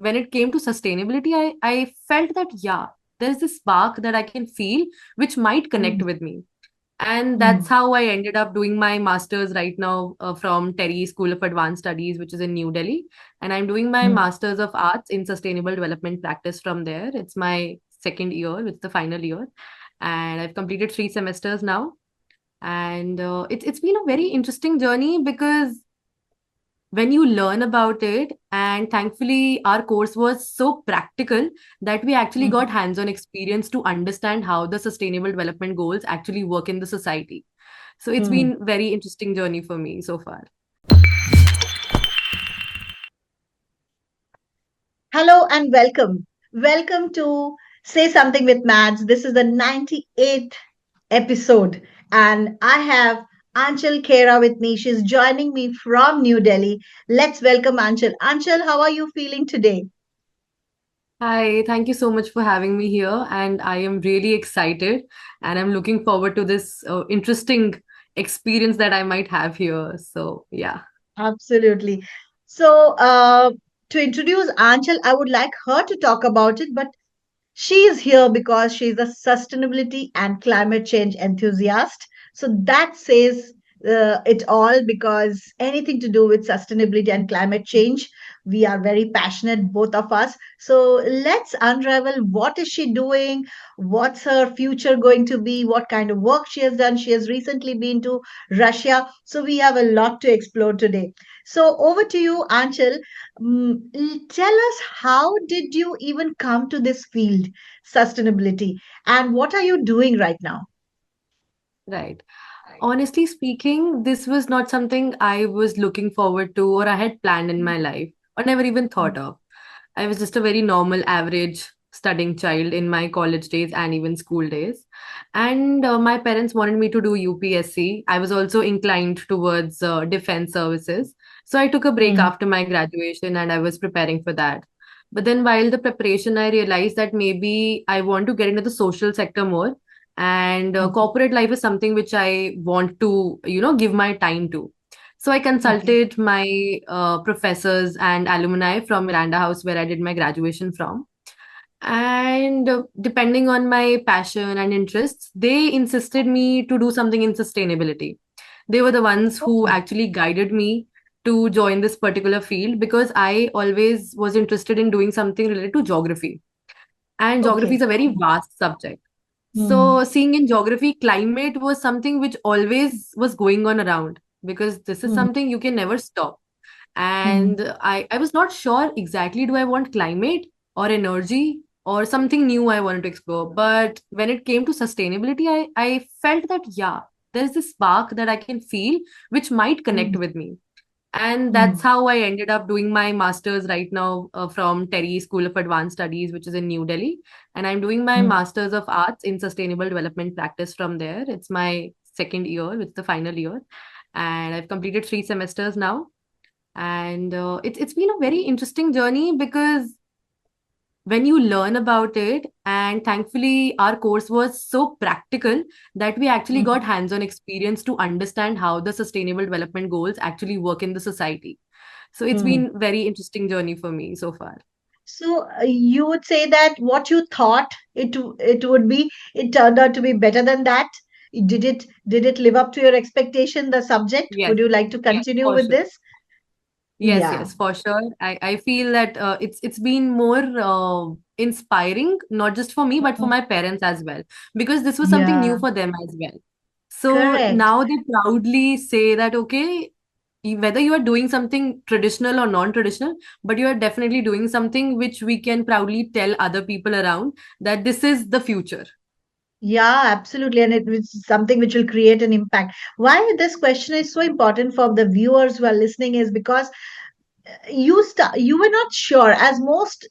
when it came to sustainability, I felt that, yeah, there's this spark that I can feel which might connect Mm, with me. And that's mm, how I ended up doing my master's right now from TERI School of Advanced Studies, which is in New Delhi. And I'm doing my mm. master's of arts in sustainable development practice from there. It's my second year, it's the final year. And I've completed 3 semesters now. And it's been a very interesting journey because when you learn about it, and thankfully our course was so practical that we actually got Mm. hands-on experience to understand how the sustainable development goals actually work in the society. So it's Hmm. been very interesting journey for me so far. Hello and welcome. Welcome to Say Something with Mads. This is the 98th episode, and I have Anchal Khera with me. She's joining me from New Delhi. Let's welcome Anchal. Anchal, how are you feeling today? Hi, thank you so much for having me here, and I am really excited, and I'm looking forward to this interesting experience that I might have here. So yeah. Absolutely. So, to introduce Anchal, I would like her to talk about it, but she is here because she's a sustainability and climate change enthusiast. So that says it all, because anything to do with sustainability and climate change, we are very passionate, both of us. So let's unravel, what is she doing? What's her future going to be? What kind of work she has done? She has recently been to Russia. So we have a lot to explore today. So over to you, Anchal. Tell us, how did you even come to this field, sustainability, and what are you doing right now? Right. Honestly speaking, this was not something I was looking forward to or I had planned in my life or never even thought of. I was just a very normal, average studying child in my college days and even school days. And my parents wanted me to do UPSC. I was also inclined towards defense services. So I took a break Hmm. after my graduation and I was preparing for that. But then while the preparation, I realized that maybe I want to get into the social sector more. And corporate life is something which I want to, give my time to. So I Okay. consulted my professors and alumni from Miranda House, where I did my graduation from. And depending on my passion and interests, they insisted me to do something in sustainability. They were the ones who Oh. actually guided me to join this particular field because I always was interested in doing something related to geography. And geography is Okay. a very vast subject. Hmm. So, seeing in geography, climate was something which always was going on around because this is Hmm. something you can never stop. Hmm. And I was not sure exactly, do I want climate or energy or something new I wanted to explore. But when it came to sustainability, I felt that, yeah, there's this spark that I can feel which might connect Hmm. with me. And that's Hmm. how I ended up doing my master's right now from TERI School of Advanced Studies, which is in New Delhi. And I'm doing my Hmm. master's of arts in sustainable development practice from there. It's my second year, it's the final year. And I've completed 3 semesters now. And it's been a very interesting journey because when you learn about it, and thankfully our course was so practical that we actually Hmm. got hands-on experience to understand how the sustainable development goals actually work in the society. So it's Hmm. been very interesting journey for me so far. So, you would say that what you thought it would be, it turned out to be better than that. Did it live up to your expectation, the subject? Yes, Would you like to continue for with sure. this? Yes, Yeah. yes, for sure. I feel that it's been more inspiring, not just for me, but for Mhm. my parents as well, because this was something new Yeah. for them as well. So Correct. now they proudly say that, okay, whether you are doing something traditional or non-traditional, but you are definitely doing something which we can proudly tell other people around that this is the future. Yeah, absolutely. And it is something which will create an impact. Why this question is so important for the viewers who are listening is because you were not sure, as most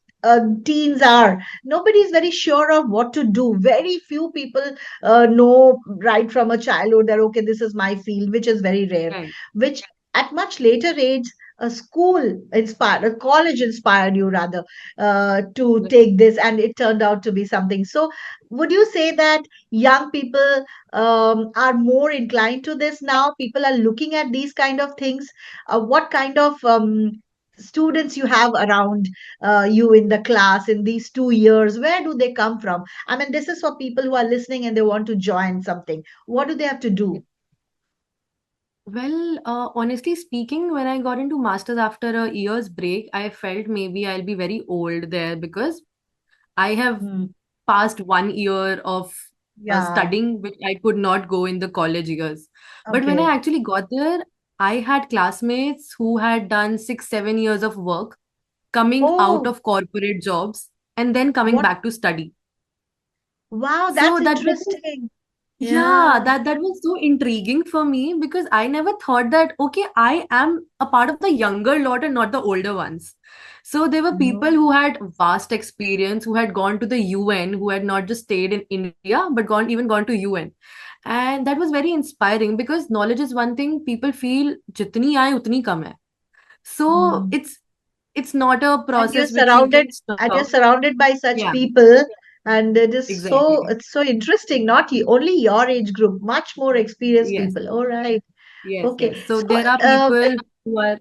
teens are. Nobody is very sure of what to do. Very few people know right from a childhood that, okay, this is my field, which is very rare. Right. Which at much later age, a school inspired, a college inspired you rather, to Right. take this, and it turned out to be something. So, would you say that young people are more inclined to this now? People are looking at these kind of things. What kind of students you have around you in the class in these 2 years? Where do they come from? I mean, this is for people who are listening and they want to join something. What do they have to do? Well, honestly speaking, when I got into masters after a year's break, I felt maybe I'll be very old there because I have Hmm. past 1 year of Yeah. studying, which I could not go in the college years. But when Okay. I actually got there, I had classmates who had done 6, 7 years of work, coming out Oh, of corporate jobs and then coming what? back to study. Wow, So that's that was, interesting. yeah, Yeah. that was so intriguing for me because I never thought that, okay, I am a part of the younger lot and not the older ones. So there were people Mhm. who had vast experience, who had gone to the UN, who had not just stayed in India, but gone to UN. And that was very inspiring because knowledge is one thing people feel jitni aaye utni kam hai. So Hmm. it's not a And you're process which you surrounded can and you're stop. surrounded by such Yeah, people, and it is so exactly. it's so interesting. Not only your age group, much more experienced Yes, people. All right. yes, Okay. yes. So So, there are people who are.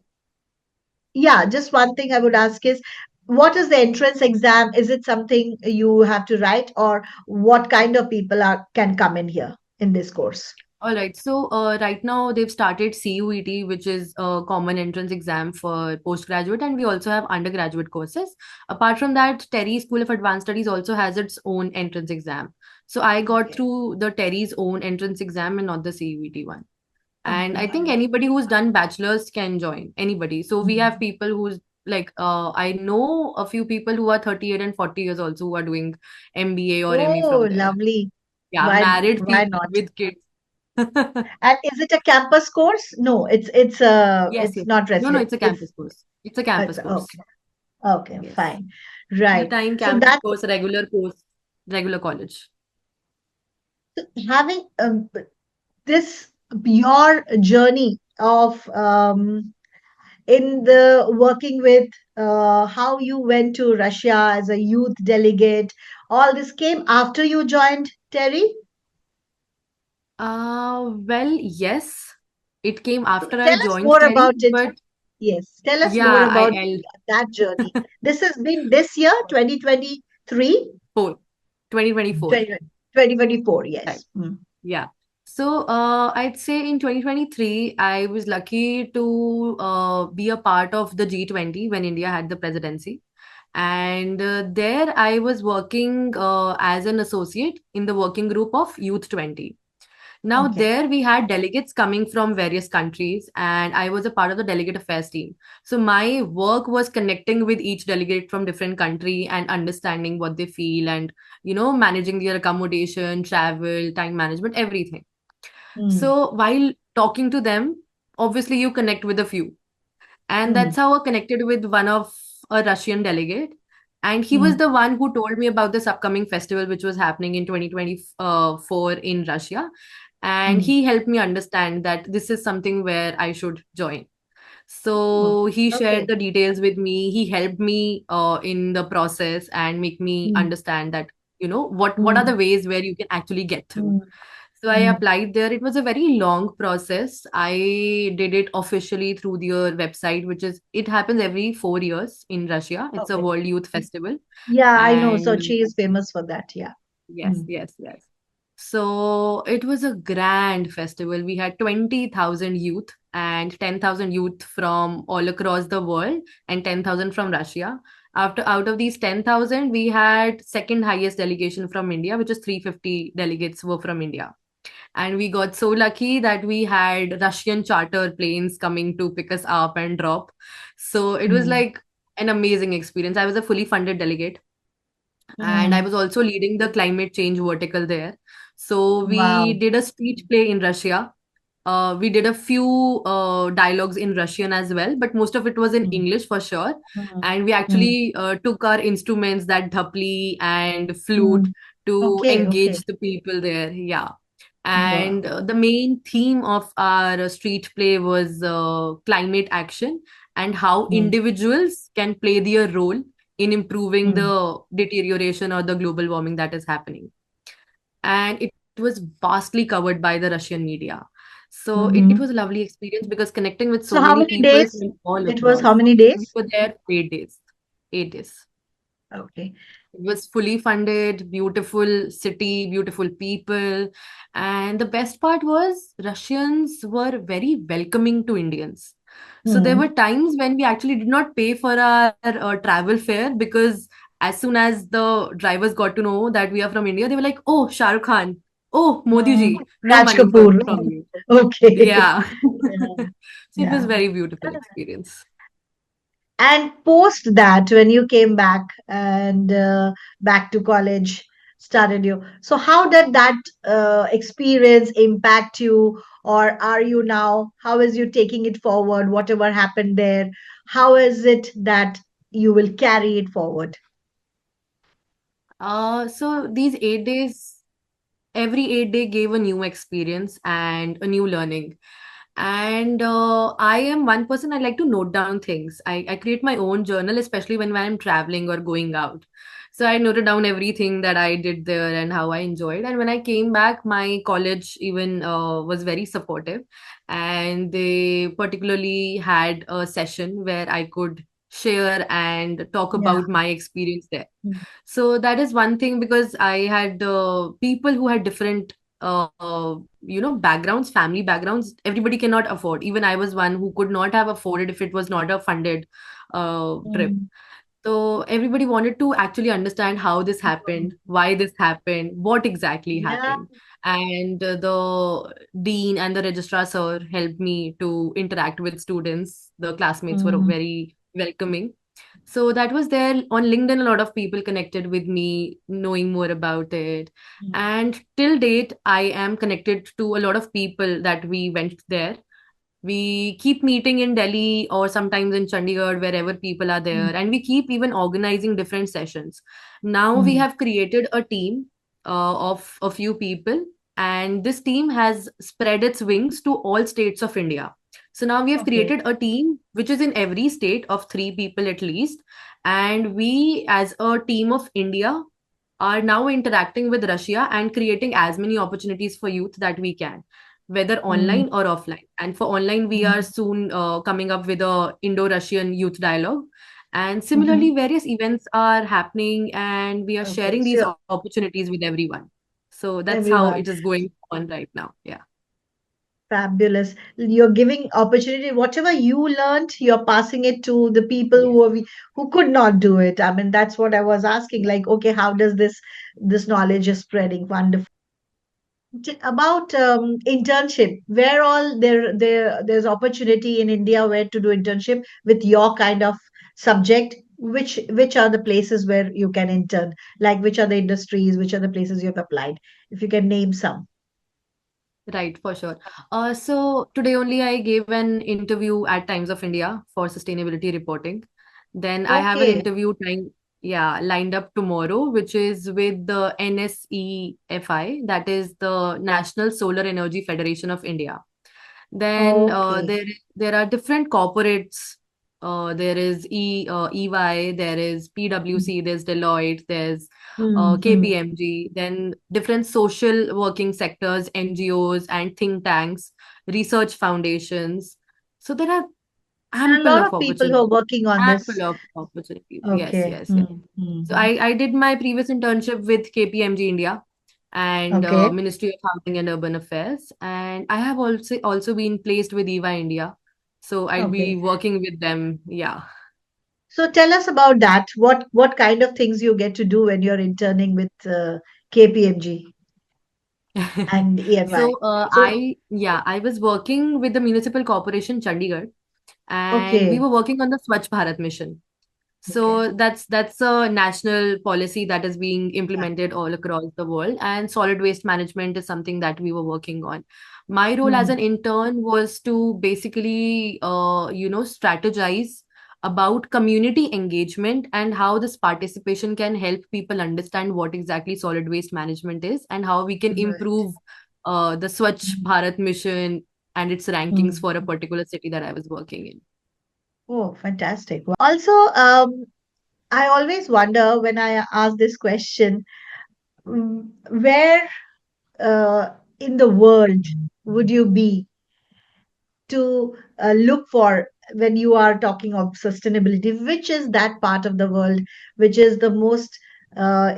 yeah, just one thing I would ask is, what is the entrance exam? Is it something you have to write, or what kind of people are can come in here in this course? All right. So right now they've started CUET, which is a common entrance exam for postgraduate, and we also have undergraduate courses. Apart from that, TERI School of Advanced Studies also has its own entrance exam. So I got Okay. through the TERI's own entrance exam and not the CUET one. And I Okay. think anybody who's done bachelor's can join. Anybody. So we have Mhm. people who's like I know a few people who are 38 and 40 years also who are doing MBA or ME Oh, from there. lovely. Yeah, married Why people not? with kids. And is it a campus course? No, Yes, it's yes. not No, no, resident. it's a campus course. It's a It's campus course. okay. Okay, Yes. fine. Full Right. time So campus that course, regular college. having this your journey of in the working with how you went to Russia as a youth delegate, all this came after you joined Terry. Well, yes. It came So after I tell us joined more Terry, about it. but Yes, tell us more yeah, about I'll that journey. This has been this year, 2023, four, 2024. 2024. Right. Yes. Mm. Yeah. So I'd say in 2023, I was lucky to be a part of the G20 when India had the presidency. And there I was working as an associate in the working group of Youth 20. Now, Okay. there we had delegates coming from various countries, and I was a part of the delegate affairs team. So, my work was connecting with each delegate from different country and understanding what they feel and, managing their accommodation, travel, time management, everything. Mm. So, while talking to them, obviously you connect with a few. And that's Mm. how I connected with one of a Russian delegate. And he was Mm. the one who told me about this upcoming festival, which was happening in 2024 in Russia. And Mm. he helped me understand that this is something where I should join. Oh, So he shared okay. the details with me. He helped me in the process and make me Mm. understand that, what are the Mm. ways where you can actually get through. Mm. So I Mm. applied there. It was a very long process. I did it officially through their website, which is it happens every 4 years in Russia. It's a Okay. World Youth Festival. Yeah, I know. And Sochi is famous for that. Yeah. yes, Mm. yes, yes. So it was a grand festival. We had 20,000 youth and 10,000 youth from all across the world and 10,000 from Russia. After out of these 10,000, we had second highest delegation from India, which is 350 delegates were from India. And we got so lucky that we had Russian charter planes coming to pick us up and drop. So it was Mm. like an amazing experience. I was a fully funded delegate, and I Mm. was also leading the climate change vertical there. So we Wow. did a speech play in Russia. We did a few dialogues in Russian as well, but most of it was in Mm. English for sure. Mm. And we Mm. actually took our instruments, that dhapli and flute, Mm. to Okay. Okay. engage the people there. Yeah. And Wow. the main theme of our street play was climate action and how Mm. individuals can play their role in improving Mm. the deterioration or the global warming that is happening. And it was vastly covered by the Russian media. So it Mm-hmm. was a lovely experience because connecting with So so how many many people days? from all It was how across. many We days? were there 8 days. 8 days. Okay. It was fully funded, beautiful city, beautiful people. And the best part was Russians were very welcoming to Indians. So there Hmm. were times when we actually did not pay for our travel fare because as soon as the drivers got to know that we are from India, they were like, "Oh, Shah Rukh Khan. Oh, Modi Hmm. ji. No Raj money Kapoor. from you." Okay. Yeah. Yeah. So it was Yeah. very beautiful experience. And post that, when you came back and back to college, started you. So how did that experience impact you, or are you now? How is you taking it forward? Whatever happened there, how is it that you will carry it forward? So these 8 days, every 8 day gave a new experience and a new learning. And I am one person, I like to note down things. I create my own journal, especially when I'm traveling or going out. So I noted down everything that I did there and how I enjoyed. And when I came back, my college even was very supportive. And they particularly had a session where I could share and talk Yeah. about my experience there. Mm. So that is one thing because I had people who had different, backgrounds, family backgrounds. Everybody cannot afford. Even I was one who could not have afforded if it was not a funded trip. Mm. So everybody wanted to actually understand how this happened, why this happened, what exactly Yeah. happened. And the dean and the registrar sir helped me to interact with students. The classmates were Mm. very welcoming. So that was there on LinkedIn. A lot of people connected with me, knowing more about it. Mm. And till date, I am connected to a lot of people that we went there. We keep meeting in Delhi or sometimes in Chandigarh, wherever people are there. Mm. And we keep even organizing different sessions. Now we Mm. have created a team of a few people, and this team has spread its wings to all states of India. So now we have Okay. created a team which is in every state of three people at least. And we, as a team of India, are now interacting with Russia and creating as many opportunities for youth that we can, whether Mm. online or offline. And for online, we are Mm. soon coming up with a Indo-Russian youth dialogue. And Mhm. similarly, various events are happening, and we are Okay. sharing these So opportunities with everyone. So that's how it everyone. is going on right now. Yeah. Fabulous. You're giving opportunity. Whatever you learned, you're passing it to the people Yes. who could not do it. I mean, that's what I was asking. Like, okay, how does this knowledge is spreading? Wonderful. About internship, where all there's opportunity in India where to do internship with your kind of subject. Which are the places where you can intern? Like, which are the industries? Which are the places you have applied? If you can name some. Right, for sure. So today only I gave an interview at Times of India for sustainability reporting. Then I have an Okay. interview time, yeah, lined up tomorrow, which is with the NSEFI, that is the National Solar Energy Federation of India. Then Okay. there are different corporates. There is EY, there is PwC, there's Deloitte, there's Mm-hmm. KPMG. Then different social working sectors, NGOs, and think tanks, research foundations. So there are There are a ample lot of of people who are opportunities. working on this. Ample of opportunities. Yes, Okay. yes, yes. So Mm-hmm. I did my previous internship with KPMG India and Okay. Ministry of Housing and Urban Affairs. And I have also been placed with EVA India. So I'll be Okay. working with them. Yeah. So tell us about that. What kind of things you get to do when you're interning with KPMG and EMI? So So I was working with the Municipal Corporation Chandigarh, and we okay. were working on the Swachh Bharat mission. Okay. So that's a national policy that is being Yeah. implemented all across the world, and solid waste management is something that we were working on. My role as Mm. an intern was to basically, strategize about community engagement and how this participation can help people understand what exactly solid waste management is and how we can Right. improve the Swachh Bharat mission and its rankings Mm. for a particular city that I was working in. Oh, fantastic. Also, I always wonder when I ask this question, where uh, in the world would you be? to look for when you are talking of sustainability? Which is that part of the world which is the most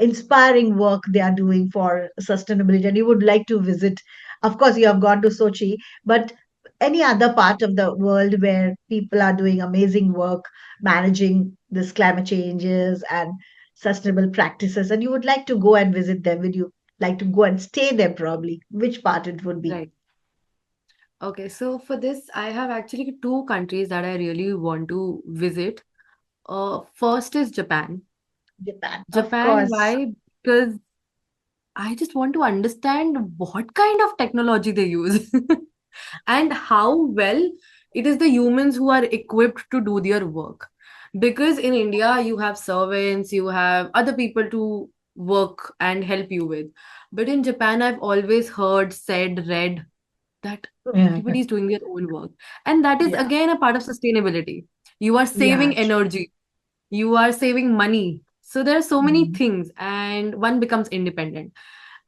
inspiring work they are doing for sustainability, and you would like to visit? Of course, you have gone to Sochi, but any other part of the world where people are doing amazing work managing this climate changes and sustainable practices, and you would like to go and visit them? Would you like to go and stay there probably? Which part it would be? Right. Okay, so for this, I have actually two countries that I really want to visit. First is Japan. Japan, of Japan, course. why? Because I just want to understand what kind of technology they use and how well it is the humans who are equipped to do their work. Because in India, you have servants, you have other people to work and help you with. But in Japan, I've always heard, said, read that Yeah, everybody is doing their own work. And that is yeah, again a part of sustainability. You are yeah, saving true. energy, you are saving money. So there are so many Mm, things, and one becomes independent.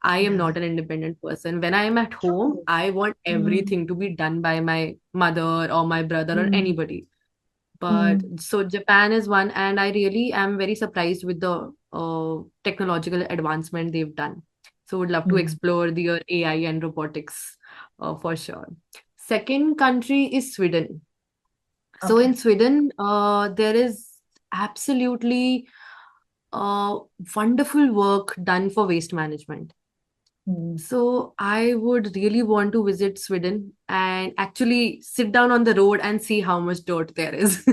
I am yeah, not an independent person. When I am at home, true. I want Mm, everything to be done by my mother or my brother or mm, anybody. But mm, so Japan is one, and I really am very surprised with the technological advancement they've done. So would love to mm. explore their AI and robotics for sure. Second country is Sweden. So Okay. in Sweden, there is absolutely uh, wonderful work done for waste management. Mm. So I would really want to visit Sweden and actually sit down on the road and see how much dirt there is.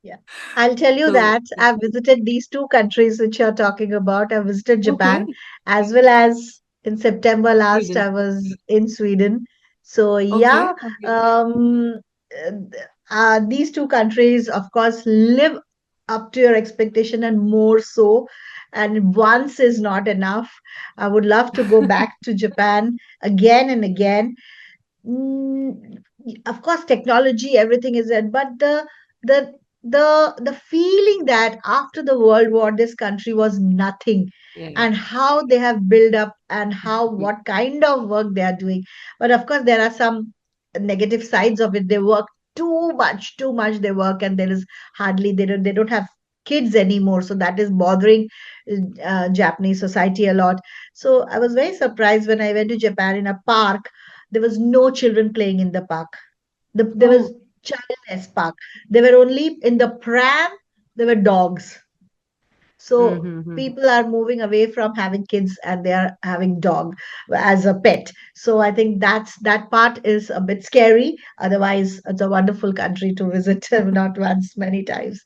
Yeah, I'll tell you So that I've visited these two countries which you're talking about. I visited okay, Japan as well as in September last Sweden. I was in Sweden. So yeah, Okay, okay. um, these two countries, of course, live up to your expectation and more so. And once is not enough. I would love to go back to Japan again and again. Mm, of course, technology, everything is it, but the the feeling that after the World War, this country was nothing, Yeah. and how they have built up and how what kind of work they are doing. But of course, there are some negative sides of it. They work too much. They work, and there is hardly they don't have kids anymore, so that is bothering Japanese society a lot. So I was very surprised when I went to Japan in a park. There was no children playing in the park. There was Oh. childless park. They were only in the pram. There were dogs. So Mm-hmm. people are moving away from having kids and they are having dog as a pet. So I think that part is a bit scary. Otherwise, it's a wonderful country to visit, not once, many times.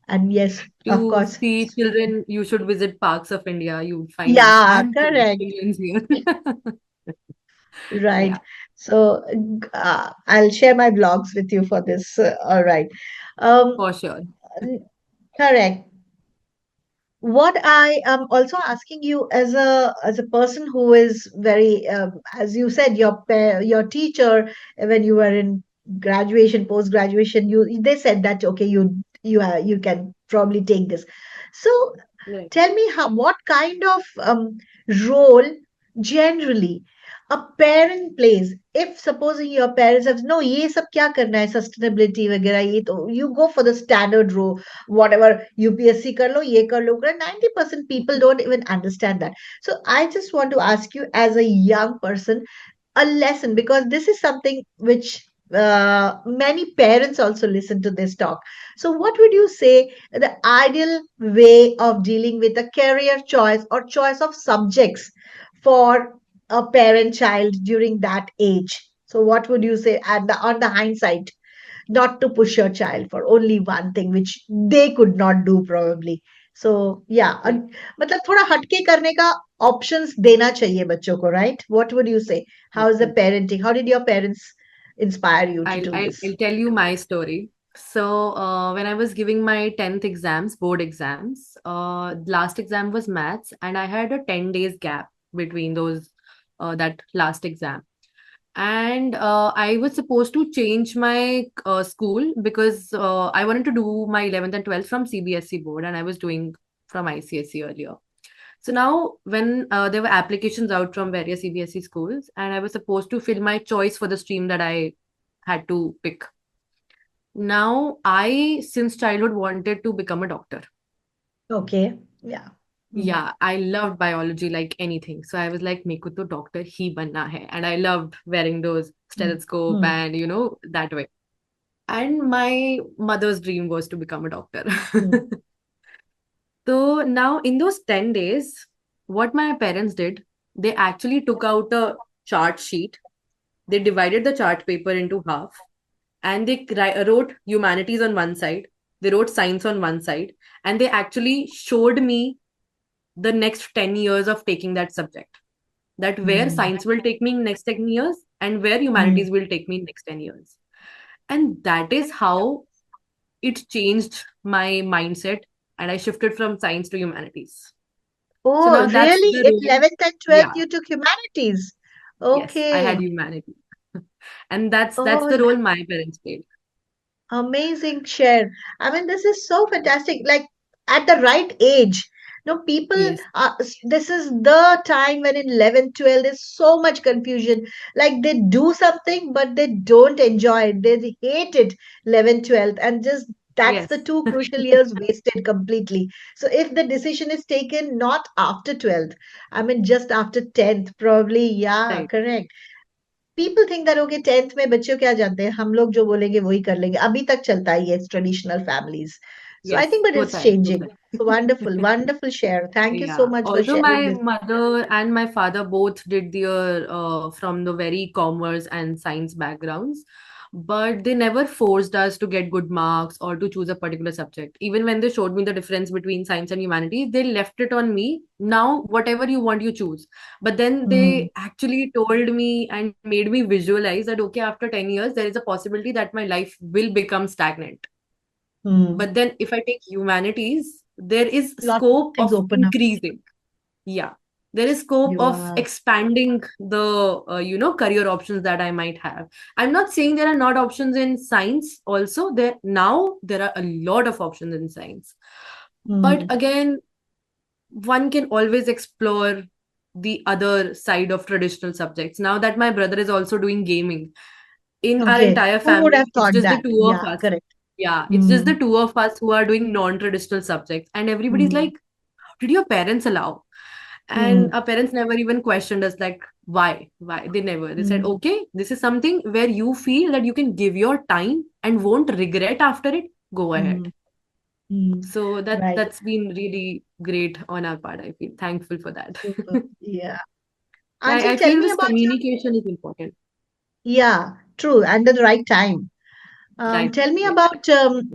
And yes, of To course, see children, you should visit parks of India. You would find yeah, ample correct. children's here. Right. Yeah, So I'll share my blogs with you for this. All right. Um, for sure. correct. What I am also asking you as a person who is very, as you said, your teacher when you were in graduation, post graduation, you they said that okay, you can probably take this. So Right. tell me what kind of role generally a parent plays. If supposing your parents have no ये सब क्या करना है sustainability वगैरह ये तो you go for the standard role, whatever UPSC कर लो ये कर लो 90% people don't even understand that. So I just want to ask you as a young person a lesson, because this is something which many parents also listen to this talk. So, what would you say the ideal way of dealing with a career choice or choice of subjects for a parent child during that age? So, what would you say on the hindsight, not to push your child for only one thing which they could not do probably? So yeah, Right. मतलब थोड़ा हटके करने का options देना चाहिए बच्चों को, right? What would you say? How is the Right. parenting? How did your parents inspire you to I'll, do I'll, this? I'll tell you my story. So, when I was giving my 10th exams, board exams, last exam was maths, and I had a 10 days gap between those, that last exam. And I was supposed to change my school because I wanted to do my 11th and 12th from CBSE board, and I was doing from ICSE earlier. So now, when there were applications out from various CBSE schools, and I was supposed to fill my choice for the stream that I had to pick. Now, I, since childhood, wanted to become a doctor. Okay. Yeah. Mm. Yeah, I loved biology like anything. So I was like, मेरे को तो doctor ही बनना है. And I loved wearing those Mm. stethoscope Mm. and, that way. And my mother's dream was to become a doctor. Mm. So now in those 10 days, what my parents did, they actually took out a chart sheet. They divided the chart paper into half and they wrote humanities on one side. They wrote science on one side and they actually showed me the next 10 years of taking that subject. That where Mm. science will take me next 10 years and where Mm. humanities will take me next 10 years. And that is how it changed my mindset and I shifted from science to humanities. So Oh, now that's really? the In role. 11th and 12th, Yeah, you took humanities. yes, I Okay. had humanity. And that's Oh, the role my parents played. amazing share. I mean, this is so fantastic. Like at the right age. No, people, Yes, this is the time when in 11, 12, there's so much confusion. Like they do something, but they don't enjoy it. They hate it, 11, 12, and just that's the yes, two crucial years wasted completely. So if the decision is taken not after 12th, I mean, just after 10th, probably, yeah, right. correct. People think that okay 10th में बच्चे क्या जानते हैं हम लोग जो बोलेंगे वही कर लेंगे अभी तक चलता है ये traditional families so I Yes, think but होता इट्स है, होता चेंजिंग सो है. Wonderful wonderful share thank you so Yeah, much for although sharing my this mother and my father both did their from the very commerce and science backgrounds, but they never forced us to get good marks or to choose a particular subject. Even when they showed me the difference between science and humanities, they left it on me. Now, whatever you want, you choose. But then they actually told me and made me visualize that, okay, after 10 years, there is a possibility that my life will become stagnant. But then if I take humanities, there is lots of scope things of open up increasing. Yeah. There is scope you of are expanding the career options that I might have. I'm not saying there are not options in science also. There are a lot of options in science. But again, one can always explore the other side of traditional subjects. Now that my brother is also doing gaming, in our okay entire who would have family, it's thought just the that two of या us. Correct Yeah, it's just the two of us who are doing non-traditional subjects. And everybody's like, how did your parents allow? And our parents never even questioned us, like, why? Why? They never. They said, okay, this is something where you feel that you can give your time and won't regret after it. Go ahead. So right that's been really great on our part. I feel thankful for that. या I, Anchal, I tell feel me this about your communication is important. yeah, true, and at the right time. Right. Tell me Right. about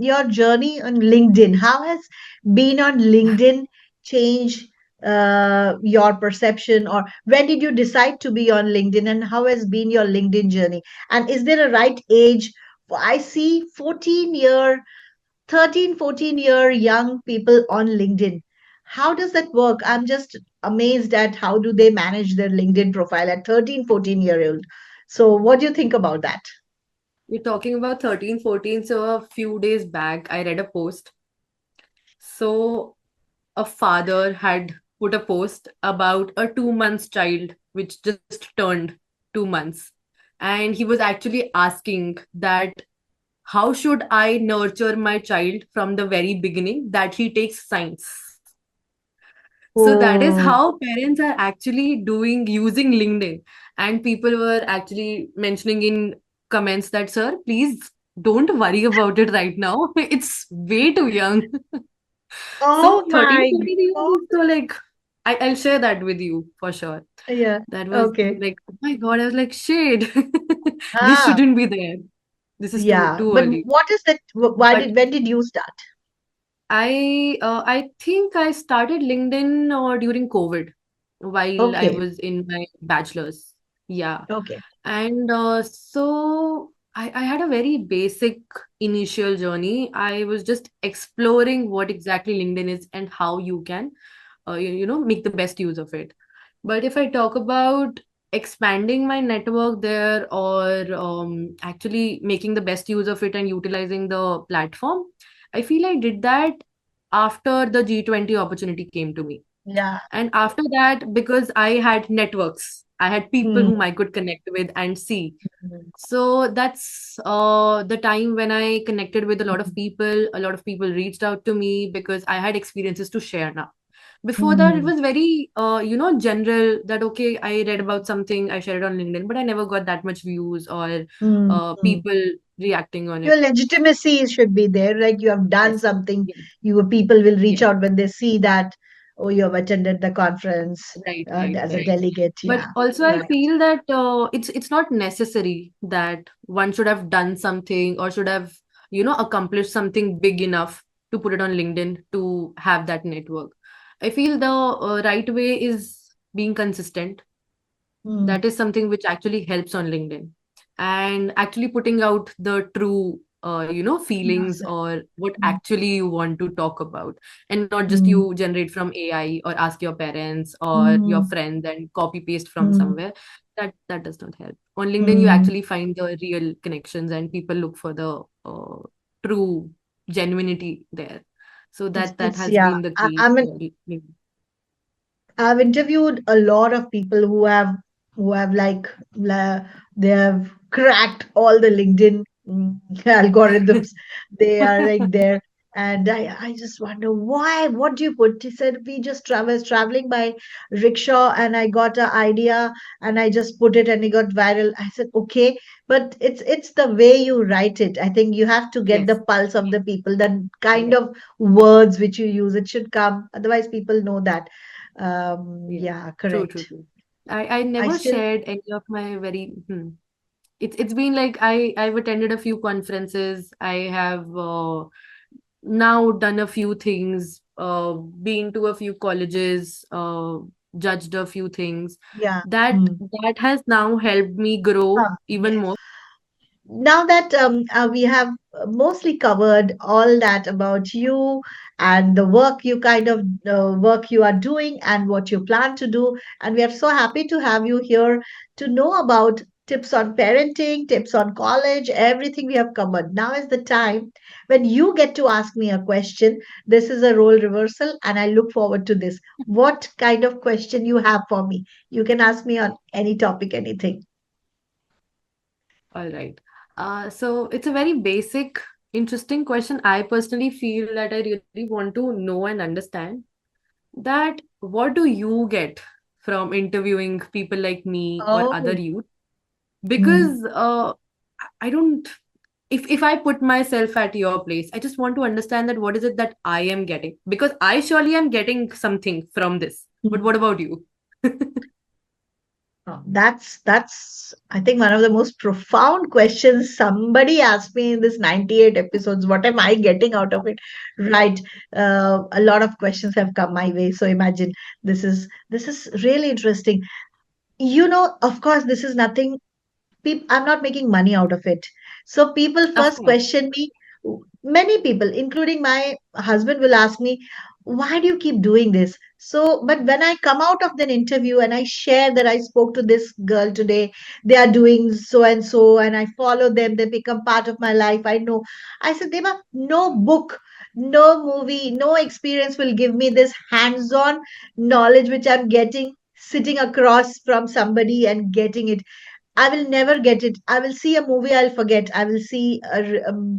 your journey on LinkedIn. How has being on LinkedIn changed your perception, or when did you decide to be on LinkedIn, and how has been your LinkedIn journey? And is there a right age? I see 14-year, 13, 14-year young people on LinkedIn. How does that work? I'm just amazed at how do they manage their LinkedIn profile at 13, 14-year old. So, what do you think about that? You're talking about 13, 14. So a few days back, I read a post. So a father had put a post about a 2 months child, which just turned 2 months. And he was actually asking that how should I nurture my child from the very beginning that he takes science? So that is Oh, how parents are actually doing using LinkedIn. And people were actually mentioning in comments that, sir, please don't worry about it right now. It's way too young. oh So 13, my 14 years God. is so like, I'll share that with you for sure. Yeah. That was Okay. like, oh my God, I was like, shade. This Ah, shouldn't be there. This is too yeah. too But early. what is that? Why But did, when did you start? I think I started LinkedIn during COVID while I Okay. was in my bachelor's. Yeah. Okay. And so I had a very basic initial journey. I was just exploring what exactly LinkedIn is and how you can, make the best use of it. But if I talk about expanding my network there or actually making the best use of it and utilizing the platform, I feel I did that after the G20 opportunity came to me. Yeah. And after that, because I had networks, I had people Hmm. whom I could connect with and see. Hmm. So that's the time when I connected with a lot of people. A lot of people reached out to me because I had experiences to share now. Before that, it Hmm. was very, general that, okay, I read about something, I shared it on LinkedIn, but I never got that much views or Hmm. Hmm. people reacting on Your it. legitimacy should be there, like you have done Yes. something. Yeah. People will reach Yeah. out when they see that, oh, you have attended the conference Right, right, as a right. delegate. But Yeah, also, I right. feel that it's not necessary that one should have done something or should have, accomplished something big enough to put it on LinkedIn to have that network. I feel the right way is being consistent. Hmm. That is something which actually helps on LinkedIn, and actually putting out the true feelings Yourself. or what Hmm. actually you want to talk about, and not just Hmm. you generate from AI or ask your parents or your Hmm. friends and copy paste from Hmm. somewhere. That does not help. On LinkedIn you Hmm. actually find the real connections and people look for the true genuinity there. So that It's has yeah. been the I, key I mean, for LinkedIn. I've interviewed a lot of people who have they have cracked all the LinkedIn algorithms. They are like there, and I just wonder why. What do you put? He said we just was traveling by rickshaw, and I got an idea, and I just put it, and it got viral. I said okay, but it's the way you write it. I think you have to get Yes. the pulse of the people, the kind Yeah. of words which you use. It should come. Otherwise, people know that. Yeah. Yeah, True, true, correct. true. I I never still, shared any of my very it's been like I've attended a few conferences. I have now done a few things, been to a few colleges, judged a few things. yeah. That Hmm. that has now helped me grow even Yes. more. Now that we have mostly covered all that about you and the work you work you are doing and what you plan to do, and we are so happy to have you here to know about tips on parenting, tips on college, everything we have covered. Now is the time when you get to ask me a question. This is a role reversal, and I look forward to this. What kind of question you have for me? You can ask me on any topic, anything. All right. So it's a very basic, interesting question. I personally feel that I really want to know and understand that what do you get from interviewing people like me or other Oh. youth? Hmm. Because I don't, if I put myself at your place, I just want to understand that what is it that I am getting, because I surely am getting something from this, but what about you? Oh, that's I think one of the most profound questions somebody asked me in this 98 episodes. What am I getting out of it? Right. A lot of questions have come my way. So imagine this is really interesting. Of course, this is nothing I'm not making money out of it. So people Of first course. question me. Many people, including my husband, will ask me, "Why do you keep doing this?" So, but when I come out of an interview and I share that I spoke to this girl today, they are doing so and so, and I follow them, they become part of my life. I know. I said, Deva, no book, no movie, no experience will give me this hands-on knowledge which I'm getting sitting across from somebody and getting it. I will never get it. I will see a movie, I'll forget. I will see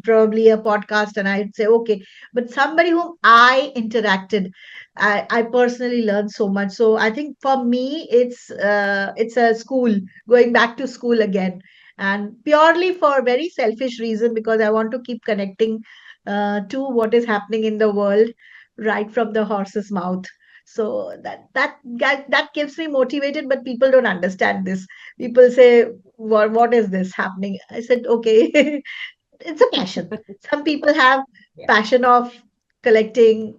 probably a podcast and I'd say, okay. But somebody whom I interacted, I personally learned so much. So I think for me, it's a school, going back to school again. And purely for a very selfish reason, because I want to keep connecting to what is happening in the world right from the horse's mouth. So that keeps me motivated, but people don't understand this. People say, what is this happening? I said, okay, it's a passion. Some people have Yeah. passion of collecting,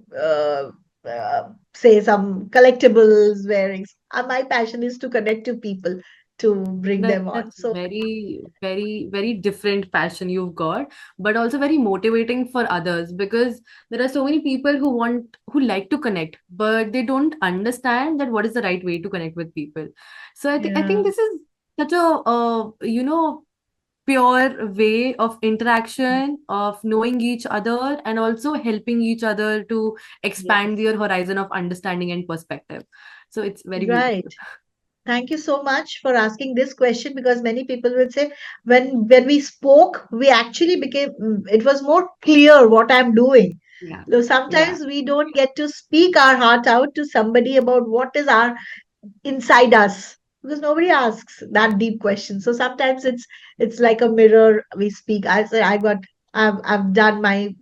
say, some collectibles, wearings. My passion is to connect to people, to bring them on. That's So very, very, very different passion you've got, but also very motivating for others, because there are so many people who like to connect, but they don't understand that what is the right way to connect with people. So I yeah, think this is such a pure way of interaction, of knowing each other, and also helping each other to expand yes, their horizon of understanding and perspective. So it's very right. beautiful. Thank you so much for asking this question, because many people will say, when we spoke, we actually became, it was more clear what I'm doing. Yeah. So Yeah. sometimes we don't get to speak our heart out to somebody about what is our inside us, because nobody asks that deep question. So sometimes it's like a mirror. We speak, I say, I've done my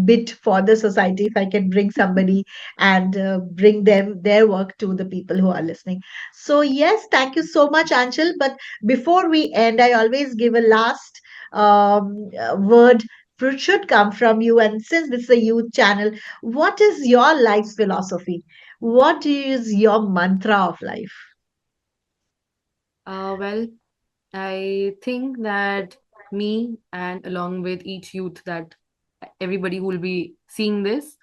bit for the society, if I can bring somebody and bring them their work to the people who are listening. So yes, thank you so much, Anchal. But before we end, I always give a last word, which should come from you. And since this is a youth channel, what is your life's philosophy? What is your mantra of life? Well, I think that me and along with each youth that everybody who will be seeing this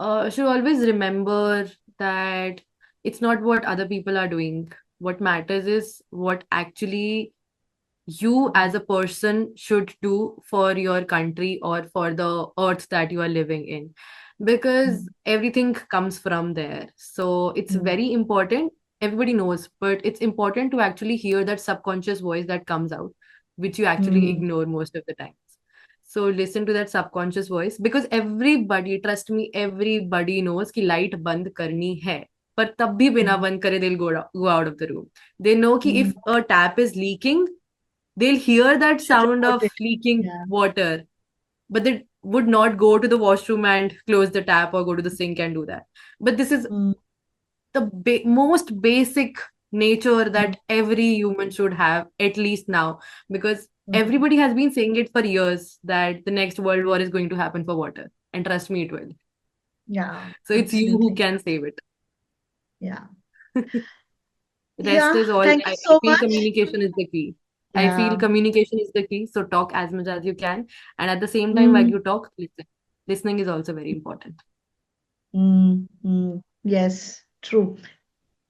should always remember that it's not what other people are doing. What matters is what actually you as a person should do for your country or for the earth that you are living in, because Mm, everything comes from there. So it's mm, very important. Everybody knows, but it's important to actually hear that subconscious voice that comes out, which you actually mm, ignore most of the times. So listen to that subconscious voice, because everybody, trust me, everybody knows कि light बंद करनी है, पर तब भी बिना mm, बंद करे they'll go out of the room. They know कि mm. if a tap is leaking, they'll hear that Should sound report of it. leaking Yeah. water, but they would not go to the washroom and close the tap or go to the sink and do that. But this is Mm, the most basic nature mm, that every human should have, at least now, because mm. everybody has been saying it for years that the next world war is going to happen for water. And trust me, it will. Yeah, So it's you who absolutely. can save it. Yeah. Rest Yeah. is all. Thank you I so feel much. communication is the key. I feel Yeah. communication is the key. So talk as much as you can. And at the same time, while Mm, you talk, listen. Listening is also very important. yes, true.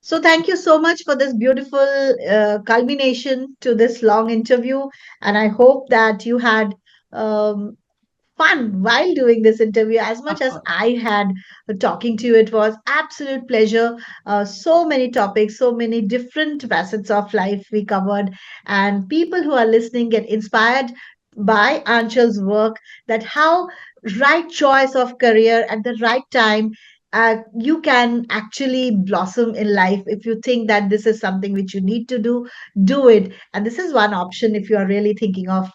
So thank you so much for this beautiful culmination to this long interview. And I hope that you had um, fun while doing this interview as much Of as course. I had talking to you. It was absolute pleasure. So many topics, so many different facets of life we covered, and people who are listening get inspired by Anchal's work. That how right choice of career at the right time. You can actually blossom in life if you think that this is something which you need to do it. And this is one option if you are really thinking of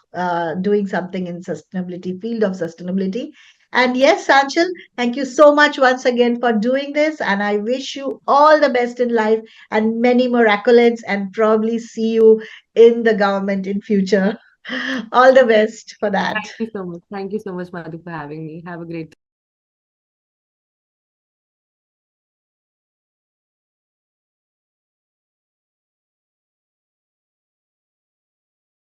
doing something in sustainability, field of sustainability. And yes, Sanchal, thank you so much once again for doing this, and I wish you all the best in life and many more accolades, and probably see you in the government in future. All the best for that. Thank you so much. Thank you so much, Madhu, for having me. Have a great day.